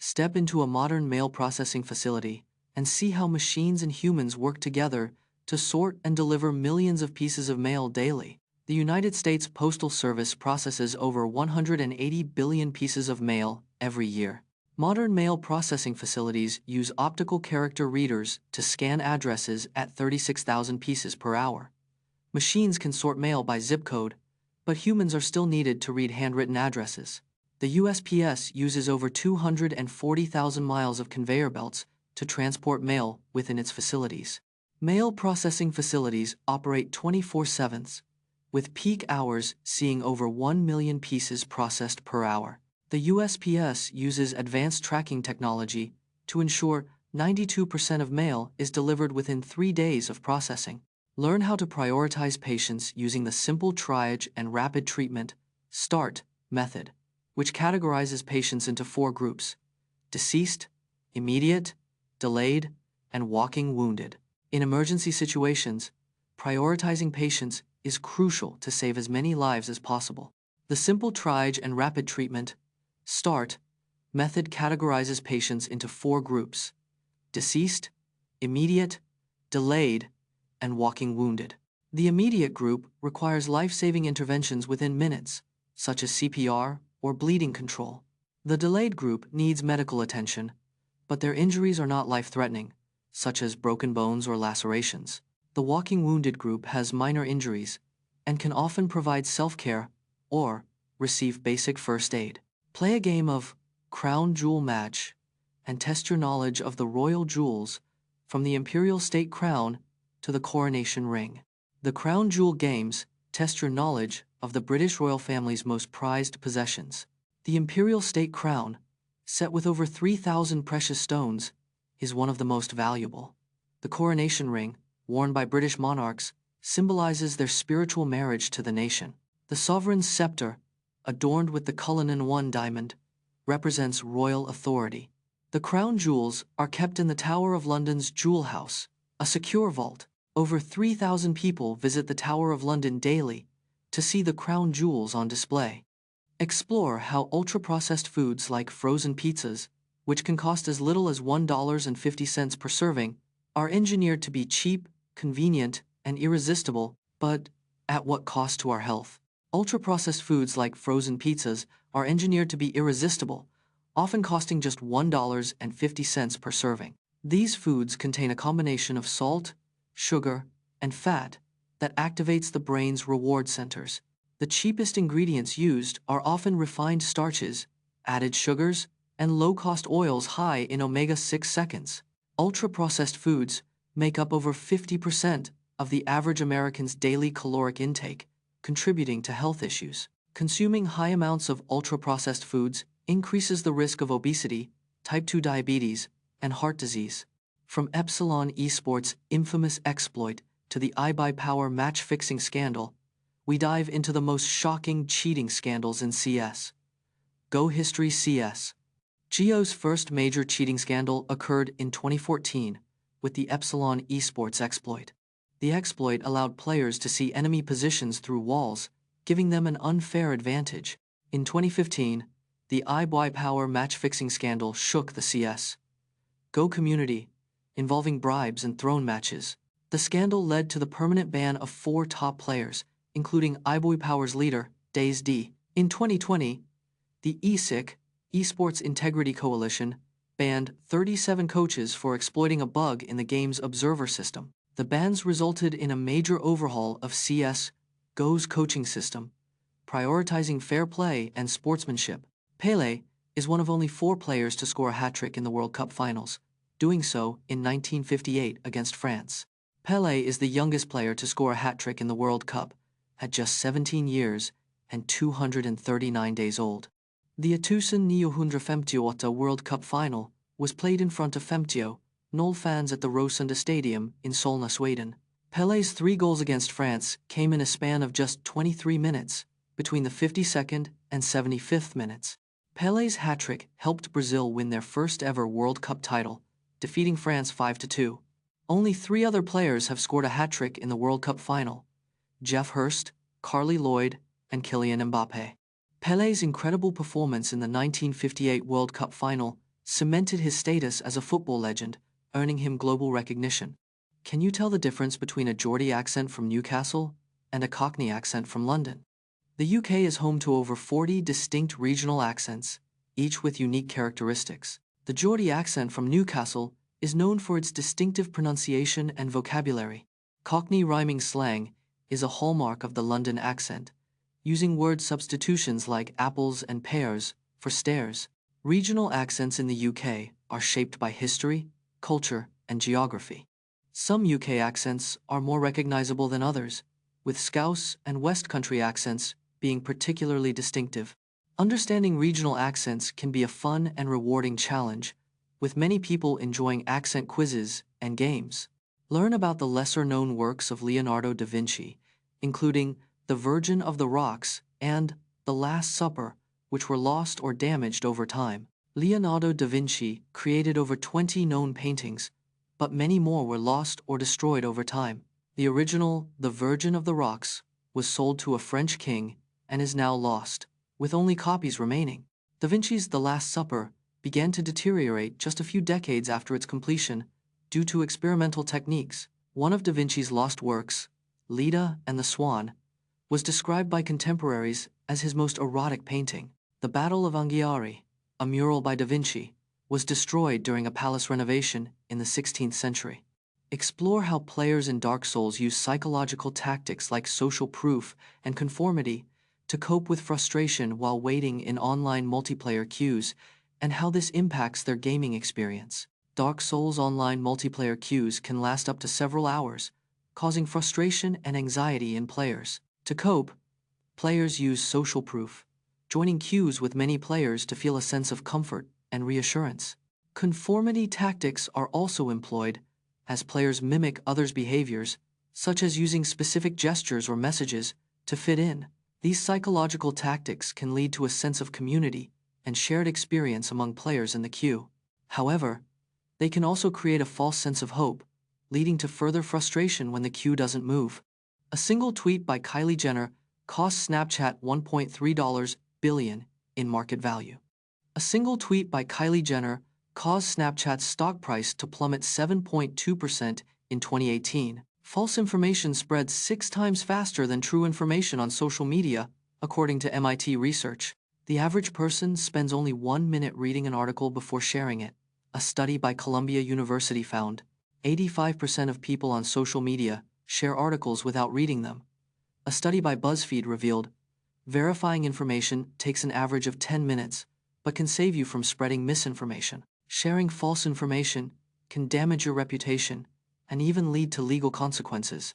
Step into a modern mail processing facility and see how machines and humans work together to sort and deliver millions of pieces of mail daily. The United States Postal Service processes over 180 billion pieces of mail every year. Modern mail processing facilities use optical character readers to scan addresses at 36,000 pieces per hour. Machines can sort mail by zip code, but humans are still needed to read handwritten addresses. The USPS uses over 240,000 miles of conveyor belts to transport mail within its facilities. Mail processing facilities operate 24/7, with peak hours seeing over 1 million pieces processed per hour. The USPS uses advanced tracking technology to ensure 92% of mail is delivered within 3 days of processing. Learn how to prioritize patients using the simple triage and rapid treatment START method, which categorizes patients into 4 groups: deceased, immediate, delayed, and walking wounded. In emergency situations, prioritizing patients is crucial to save as many lives as possible. The simple triage and rapid treatment START method categorizes patients into 4 groups: deceased, immediate, delayed, and walking wounded. The immediate group requires life-saving interventions within minutes, such as CPR or bleeding control. The delayed group needs medical attention, but their injuries are not life-threatening, such as broken bones or lacerations. The walking wounded group has minor injuries and can often provide self-care or receive basic first aid. Play a game of Crown Jewel Match and test your knowledge of the royal jewels from the Imperial State Crown to the Coronation Ring. The Crown Jewel Games test your knowledge of the British royal family's most prized possessions. The Imperial State Crown, set with over 3,000 precious stones, is one of the most valuable. The Coronation Ring, worn by British monarchs, symbolizes their spiritual marriage to the nation. The sovereign's scepter, adorned with the Cullinan 1 diamond, represents royal authority. The crown jewels are kept in the Tower of London's Jewel House, a secure vault. Over 3,000 people visit the Tower of London daily to see the crown jewels on display. Explore how ultra-processed foods like frozen pizzas, which can cost as little as $1.50 per serving, are engineered to be cheap, convenient, and irresistible, but at what cost to our health? Ultra-processed foods like frozen pizzas are engineered to be irresistible, often costing just $1.50 per serving. These foods contain a combination of salt, sugar, and fat that activates the brain's reward centers. The cheapest ingredients used are often refined starches, added sugars, and low-cost oils high in omega-6 seconds. Ultra-processed foods make up over 50% of the average American's daily caloric intake, contributing to health issues. Consuming high amounts of ultra-processed foods increases the risk of obesity, type 2 diabetes, and heart disease. From Epsilon eSports' infamous exploit to the iBUYPOWER match-fixing scandal, we dive into the most shocking cheating scandals in CS. Go History CS. Geo's first major cheating scandal occurred in 2014 with the Epsilon eSports exploit. The exploit allowed players to see enemy positions through walls, giving them an unfair advantage. In 2015, the iBUYPOWER match-fixing scandal shook the CS Go community, involving bribes and throne matches. The scandal led to the permanent ban of 4 top players, including iBUYPOWER's leader, DazeD. In 2020, the eSports Integrity Coalition banned 37 coaches for exploiting a bug in the game's observer system. The bans resulted in a major overhaul of CS:GO's coaching system, prioritizing fair play and sportsmanship. Pele is one of only 4 players to score a hat-trick in the World Cup finals, doing so in 1958 against France. Pele is the youngest player to score a hat-trick in the World Cup, at just 17 years and 239 days old. The 1958 World Cup final was played in front of 50,000 fans at the Rosunda Stadium in Solna, Sweden. Pele's 3 goals against France came in a span of just 23 minutes, between the 52nd and 75th minutes. Pele's hat-trick helped Brazil win their first ever World Cup title, defeating France 5-2. Only 3 other players have scored a hat-trick in the World Cup final: Jeff Hurst, Carly Lloyd, and Kylian Mbappé. Pele's incredible performance in the 1958 World Cup final cemented his status as a football legend, earning him global recognition. Can you tell the difference between a Geordie accent from Newcastle and a Cockney accent from London? The UK is home to over 40 distinct regional accents, each with unique characteristics. The Geordie accent from Newcastle is known for its distinctive pronunciation and vocabulary. Cockney rhyming slang is a hallmark of the London accent, using word substitutions like apples and pears for stairs. Regional accents in the UK are shaped by history, culture, and geography. Some UK accents are more recognizable than others, with Scouse and West Country accents being particularly distinctive. Understanding regional accents can be a fun and rewarding challenge, with many people enjoying accent quizzes and games. Learn about the lesser-known works of Leonardo da Vinci, including The Virgin of the Rocks and The Last Supper, which were lost or damaged over time. Leonardo da Vinci created over 20 known paintings, but many more were lost or destroyed over time. The original, The Virgin of the Rocks, was sold to a French king and is now lost, with only copies remaining. Da Vinci's The Last Supper began to deteriorate just a few decades after its completion due to experimental techniques. One of Da Vinci's lost works, Leda and the Swan, was described by contemporaries as his most erotic painting. The Battle of Anghiari, a mural by Da Vinci, was destroyed during a palace renovation in the 16th century. Explore how players in Dark Souls use psychological tactics like social proof and conformity to cope with frustration while waiting in online multiplayer queues, and how this impacts their gaming experience. Dark Souls online multiplayer queues can last up to several hours, causing frustration and anxiety in players. To cope, players use social proof, joining queues with many players to feel a sense of comfort and reassurance. Conformity tactics are also employed as players mimic others' behaviors, such as using specific gestures or messages, to fit in. These psychological tactics can lead to a sense of community and shared experience among players in the queue. However, they can also create a false sense of hope, leading to further frustration when the queue doesn't move. A single tweet by Kylie Jenner cost Snapchat $1.3 billion in market value. A single tweet by Kylie Jenner caused Snapchat's stock price to plummet 7.2% in 2018. False information spreads 6 times faster than true information on social media, according to MIT research. The average person spends only 1 minute reading an article before sharing it. A study by Columbia University found 85% of people on social media share articles without reading them. A study by BuzzFeed revealed verifying information takes an average of 10 minutes, but can save you from spreading misinformation. Sharing false information can damage your reputation and even lead to legal consequences.